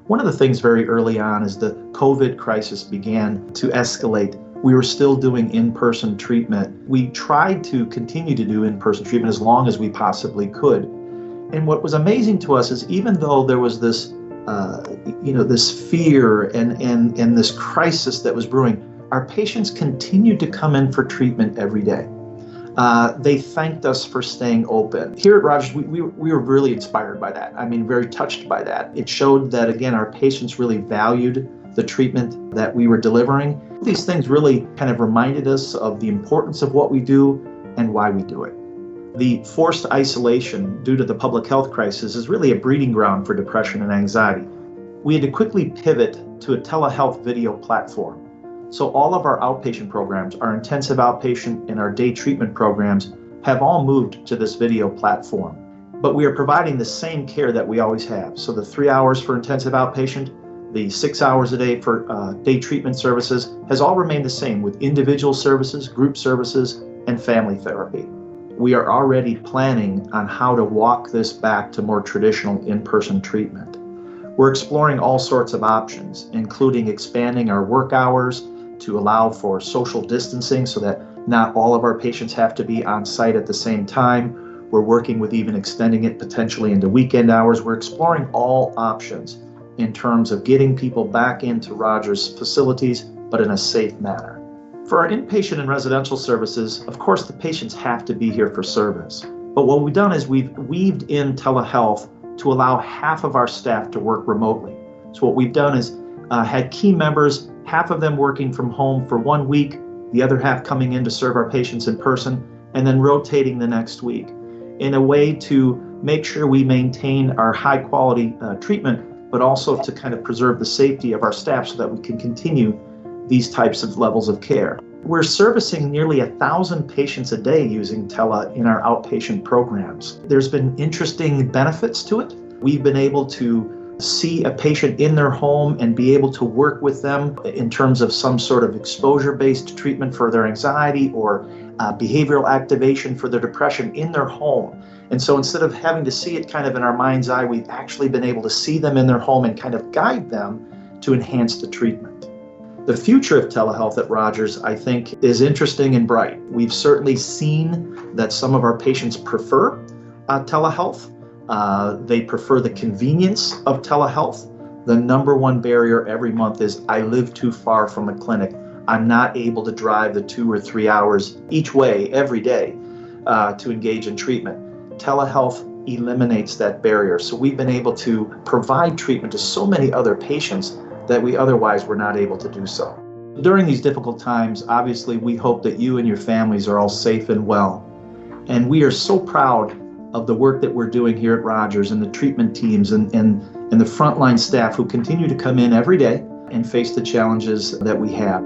One of the things very early on as the COVID crisis began to escalate, we were still doing in-person treatment. We tried to continue to do in-person treatment as long as we possibly could. And what was amazing to us is even though there was this, this fear and this crisis that was brewing, our patients continued to come in for treatment every day. They thanked us for staying open. Here at Rogers, we were really inspired by that. Very touched by that. It showed that, again, our patients really valued the treatment that we were delivering. These things really kind of reminded us of the importance of what we do and why we do it. The forced isolation due to the public health crisis is really a breeding ground for depression and anxiety. We had to quickly pivot to a telehealth video platform. So all of our outpatient programs, our intensive outpatient and our day treatment programs have all moved to this video platform. But we are providing the same care that we always have. So the 3 hours for intensive outpatient, the 6 hours a day for day treatment services has all remained the same with individual services, group services, and family therapy. We are already planning on how to walk this back to more traditional in-person treatment. We're exploring all sorts of options, including expanding our work hours to allow for social distancing so that not all of our patients have to be on site at the same time. We're working with even extending it potentially into weekend hours. We're exploring all options in terms of getting people back into Rogers facilities, but in a safe manner. For our inpatient and residential services, of course, the patients have to be here for service. But what we've done is we've weaved in telehealth to allow half of our staff to work remotely. So what we've done is had key members, half of them working from home for 1 week, the other half coming in to serve our patients in person, and then rotating the next week in a way to make sure we maintain our high quality treatment, but also to kind of preserve the safety of our staff so that we can continue these types of levels of care. We're servicing nearly 1,000 patients a day using tele in our outpatient programs. There's been interesting benefits to it. We've been able to see a patient in their home and be able to work with them in terms of some sort of exposure-based treatment for their anxiety or behavioral activation for their depression in their home. And so instead of having to see it kind of in our mind's eye, we've actually been able to see them in their home and kind of guide them to enhance the treatment. The future of telehealth at Rogers, I think, is interesting and bright. We've certainly seen that some of our patients prefer telehealth. They prefer the convenience of telehealth. The number one barrier every month is I live too far from a clinic. I'm not able to drive the 2 or 3 hours each way every day to engage in treatment. Telehealth eliminates that barrier. So we've been able to provide treatment to so many other patients that we otherwise were not able to do so. During these difficult times, obviously, we hope that you and your families are all safe and well. And we are so proud of the work that we're doing here at Rogers and the treatment teams and the frontline staff who continue to come in every day and face the challenges that we have.